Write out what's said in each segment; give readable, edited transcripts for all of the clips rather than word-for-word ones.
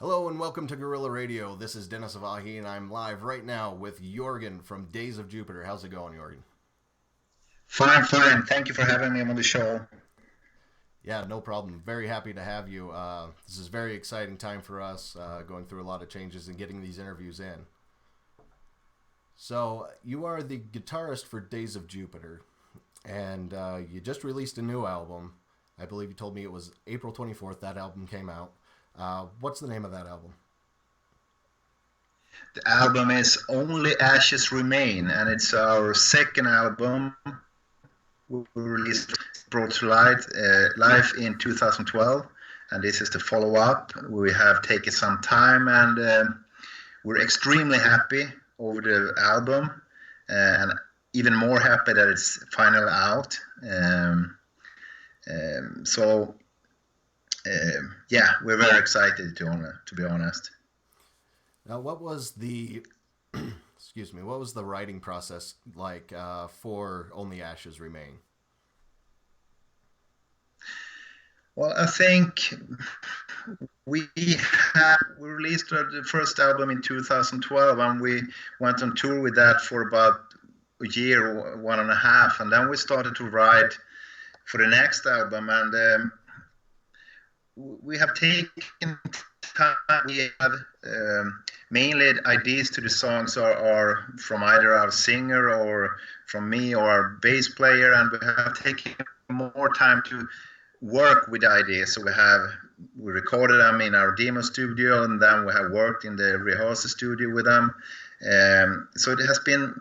Hello and welcome to Gorilla Radio. This is Dennis Avahi and I'm live right now with Jorgen from Days of Jupiter. How's it going, Jorgen? Fine, fine. Thank you for having me on the show. Yeah, no problem. Very happy to have you. This is a very exciting time for us, going through a lot of changes and getting these interviews in. So, you are the guitarist for Days of Jupiter, and you just released a new album. I believe you told me it was April 24th that album came out. What's the name of that album? The album is Only Ashes Remain, and it's our second album. We released Brought to Life in 2012, and this is the follow-up. We have taken some time, and we're extremely happy over the album, and even more happy that it's finally out. So yeah, we're very excited to be honest. Now, what was the excuse me? What was the writing process like for Only Ashes Remain? Well, I think we we released the first album in 2012, and we went on tour with that for about a year, 1.5, and then we started to write for the next album, and we have taken time. We have mainly ideas to the songs are from either our singer or from me or our bass player, and we have taken more time to work with the ideas. So we recorded them in our demo studio, and then we have worked in the rehearsal studio with them. So it has been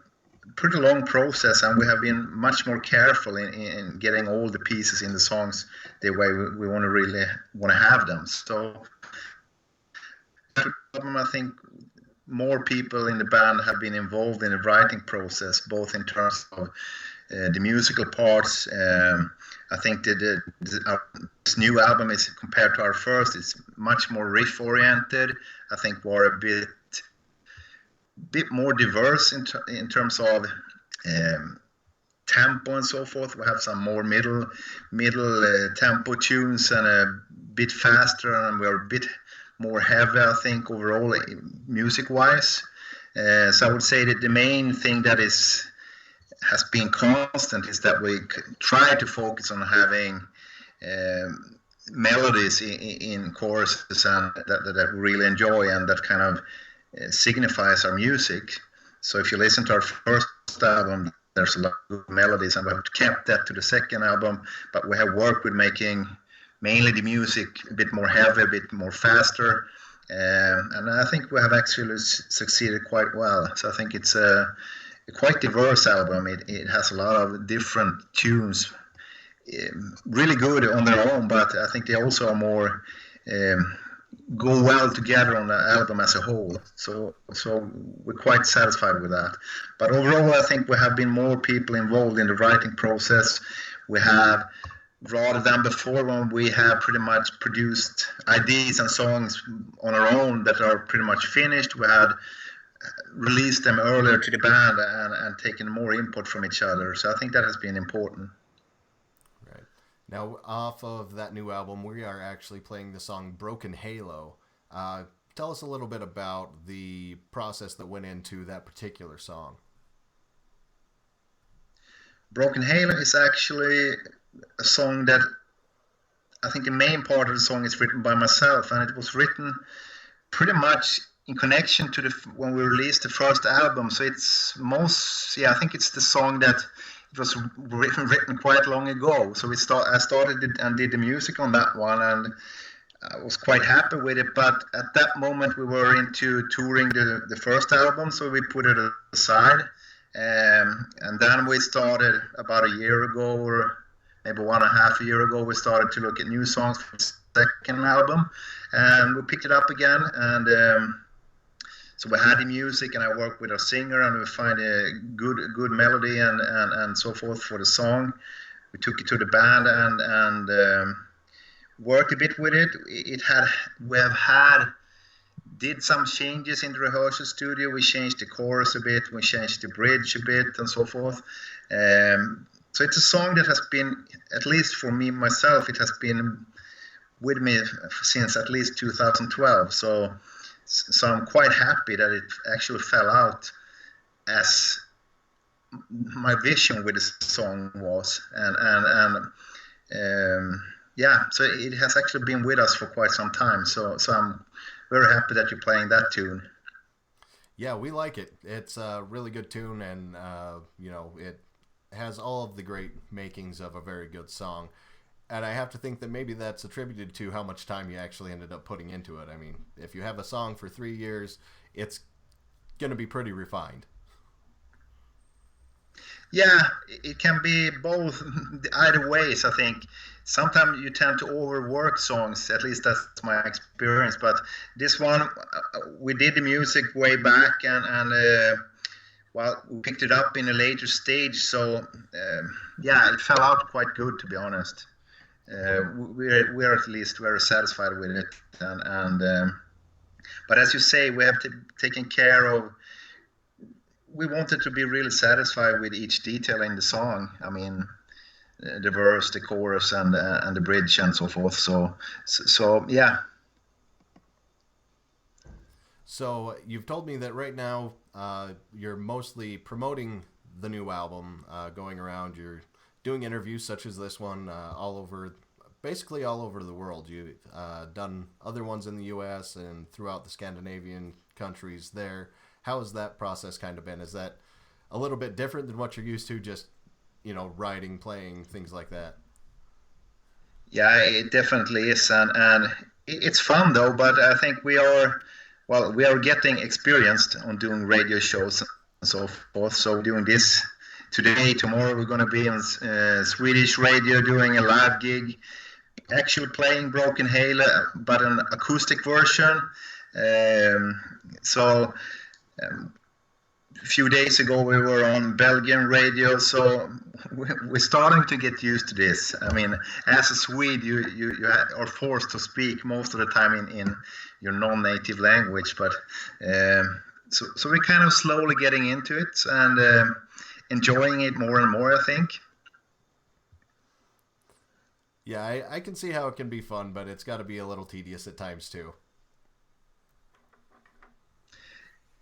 a pretty long process, and we have been much more careful in getting all the pieces in the songs the way we want to really want to have them. So I think more people in the band have been involved in the writing process, both in terms of the musical parts. I think that this new album is, compared to our first, it's much more riff oriented. I think we're a bit more diverse in terms of tempo and so forth. We have some more middle tempo tunes and a bit faster, and we're a bit more heavy, I think, overall music wise. So I would say that the main thing that has been constant is that we try to focus on having melodies in choruses and that we really enjoy, and that kind of signifies our music. So if you listen to our first album, there's a lot of good melodies, and we have kept that to the second album, but we have worked with making mainly the music a bit more heavy, a bit more faster, and I think we have actually succeeded quite well. So I think it's a quite diverse album. It has a lot of different tunes, really good on their own, but I think they also are more go well together on the album as a whole. So we're quite satisfied with that. But overall, I think we have been more people involved in the writing process. We have, rather than before, when we have pretty much produced ideas and songs on our own that are pretty much finished, we had released them earlier to the band and taken more input from each other. So I think that has been important. Right. Now, off of that new album, we are actually playing the song Broken Halo. Tell us a little bit about the process that went into that particular song. Broken Halo is actually a song that I think the main part of the song is written by myself, and it was written pretty much in connection to when we released the first album. So I think it's the song that it was written quite long ago. So I started it and did the music on that one, and I was quite happy with it. But at that moment, we were into touring the first album, so we put it aside. And then we started about a year ago, or maybe 1.5 years ago, we started to look at new songs for the second album, and we picked it up again. And so we had the music, and I worked with our singer, and we find a good melody and so forth for the song. We took it to the band and worked a bit with it. Did some changes in the rehearsal studio. We changed the chorus a bit, we changed the bridge a bit, and so forth. So it's a song that has been, at least for me myself, it has been with me since at least 2012. So I'm quite happy that it actually fell out as my vision with the song was, yeah. So it has actually been with us for quite some time. So I'm very happy that you're playing that tune. Yeah, we like it. It's a really good tune, and it has all of the great makings of a very good song. And I have to think that maybe that's attributed to how much time you actually ended up putting into it. I mean, if you have a song for 3 years, it's going to be pretty refined. Yeah, it can be both either ways. I think sometimes you tend to overwork songs. At least that's my experience. But this one, we did the music way back, and well, we picked it up in a later stage. So yeah, it fell out quite good, to be honest. We're at least very satisfied with it, and but as you say, we have taken care of. We wanted to be really satisfied with each detail in the song. I mean, the verse, the chorus, and the bridge, and so forth. So yeah. So you've told me that right now you're mostly promoting the new album, going around. You're doing interviews such as this one all over, basically all over the world. You've done other ones in the U.S. and throughout the Scandinavian countries there. How has that process kind of been? Is that a little bit different than what you're used to, just, writing, playing, things like that? Yeah, it definitely is, and it's fun though. But I think we are getting experienced on doing radio shows and so forth. So we're doing this today. Tomorrow we're going to be on Swedish radio doing a live gig, actually playing Broken Halo, but an acoustic version. Um, so. A few days ago we were on Belgian radio, so we're starting to get used to this. I mean, as a Swede, you are forced to speak most of the time in your non-native language, but so we're kind of slowly getting into it and enjoying it more and more, I think. Yeah, I can see how it can be fun, but it's got to be a little tedious at times too.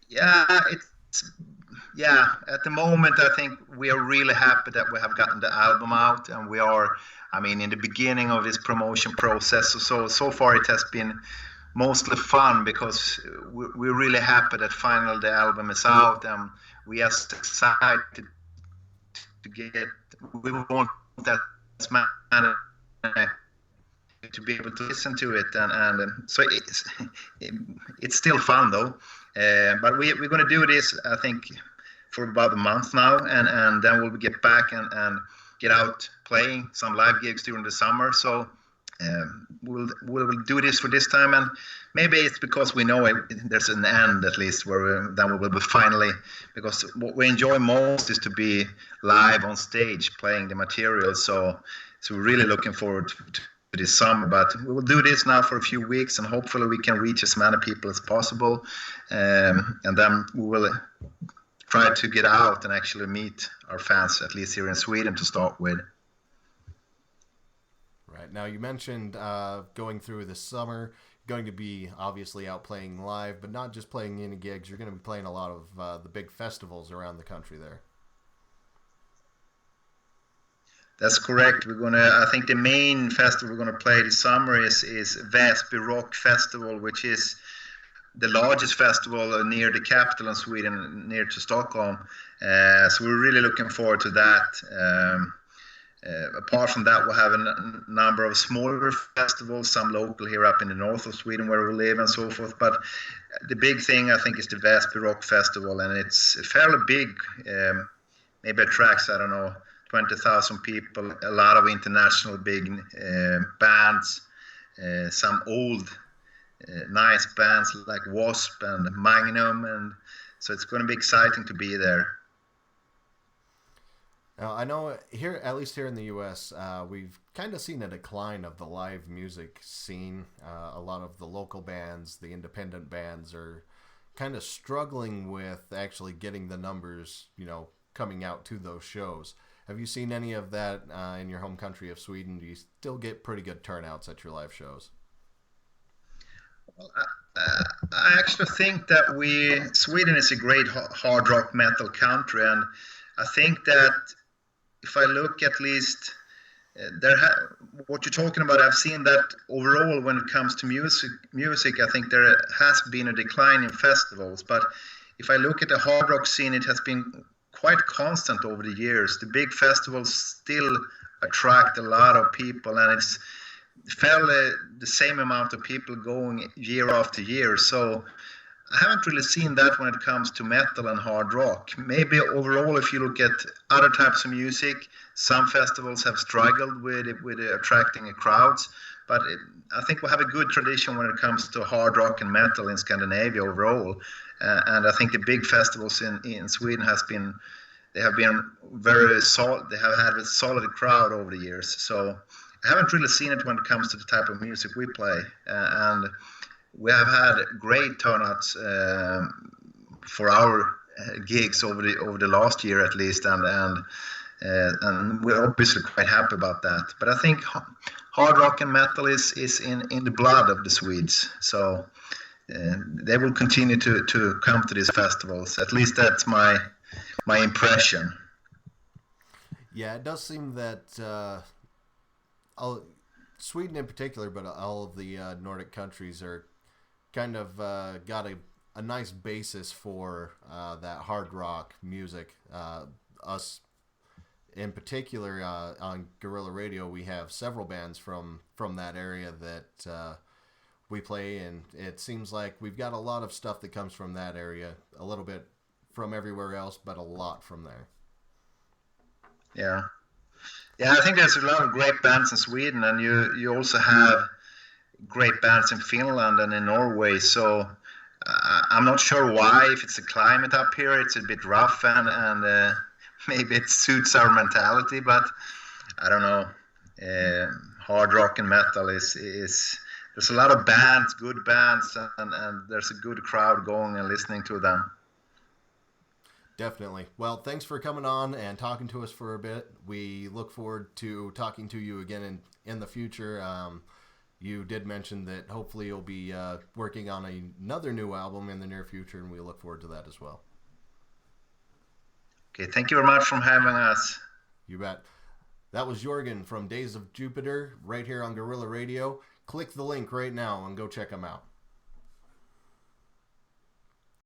Yeah, it's yeah. At the moment, I think we are really happy that we have gotten the album out, and we are. I mean, in the beginning of this promotion process, so far it has been mostly fun because we're really happy that finally the album is out, and we are excited to get. We want that man to be able to listen to it, and so it's still fun though. But we're going to do this, I think, for about a month now, and then we'll get back and get out playing some live gigs during the summer. So we'll do this for this time, and maybe it's because we know there's an end at least where then we will be finally, because what we enjoy most is to be live on stage playing the material. So we're really looking forward to this summer, but we will do this now for a few weeks, and hopefully we can reach as many people as possible, and then we will try to get out and actually meet our fans, at least here in Sweden, to start with. Right. Now, you mentioned going through the summer, going to be obviously out playing live, but not just playing any gigs. You're going to be playing a lot of the big festivals around the country there. That's correct. I think the main festival we're gonna play this summer is Väsby Rock Festival, which is the largest festival near the capital in Sweden, near to Stockholm. So we're really looking forward to that. Apart from that, we'll have a number of smaller festivals, some local here up in the north of Sweden where we live and so forth. But the big thing, I think, is the Väsby Rock Festival, and it's fairly big. Maybe attracts, I don't know, 20,000 people, a lot of international big bands, some old nice bands like Wasp and Magnum, and so it's going to be exciting to be there. Now, I know here, at least here in the U.S., we've kind of seen a decline of the live music scene. A lot of the local bands, the independent bands, are kind of struggling with actually getting the numbers, coming out to those shows. Have you seen any of that in your home country of Sweden? Do you still get pretty good turnouts at your live shows? Well, I actually think that Sweden is a great hard rock metal country, and I think that if I look at least what you're talking about, I've seen that overall when it comes to music, I think there has been a decline in festivals. But if I look at the hard rock scene, it has been quite constant over the years. The big festivals still attract a lot of people, and it's fairly the same amount of people going year after year. So I haven't really seen that when it comes to metal and hard rock. Maybe overall, if you look at other types of music, some festivals have struggled with attracting crowds. But I think we have a good tradition when it comes to hard rock and metal in Scandinavia overall. And I think the big festivals in Sweden they have been very solid. They have had a solid crowd over the years. So I haven't really seen it when it comes to the type of music we play. And we have had great turnouts for our gigs over the last year at least, and we're obviously quite happy about that. But I think hard rock and metal is in the blood of the Swedes, so they will continue to come to these festivals. At least that's my impression. Yeah, it does seem that Sweden in particular, but all of the Nordic countries are kind of got a nice basis for that hard rock music. Us in particular on Guerrilla Radio, we have several bands from that area that we play, and it seems like we've got a lot of stuff that comes from that area, a little bit from everywhere else, but a lot from there. Yeah, I think there's a lot of great bands in Sweden, and you also have great bands in Finland and in Norway. So I'm not sure why. If it's the climate up here, it's a bit rough, and maybe it suits our mentality. But I don't know. Hard rock and metal is there's a lot of bands, good bands, and there's a good crowd going and listening to them. Definitely. Well, thanks for coming on and talking to us for a bit. We look forward to talking to you again in the future. You did mention that hopefully you'll be working on another new album in the near future, and we look forward to that as well. Okay, thank you very much for having us. You bet. That was Jorgen from Days of Jupiter right here on Guerrilla Radio. Click the link right now and go check them out.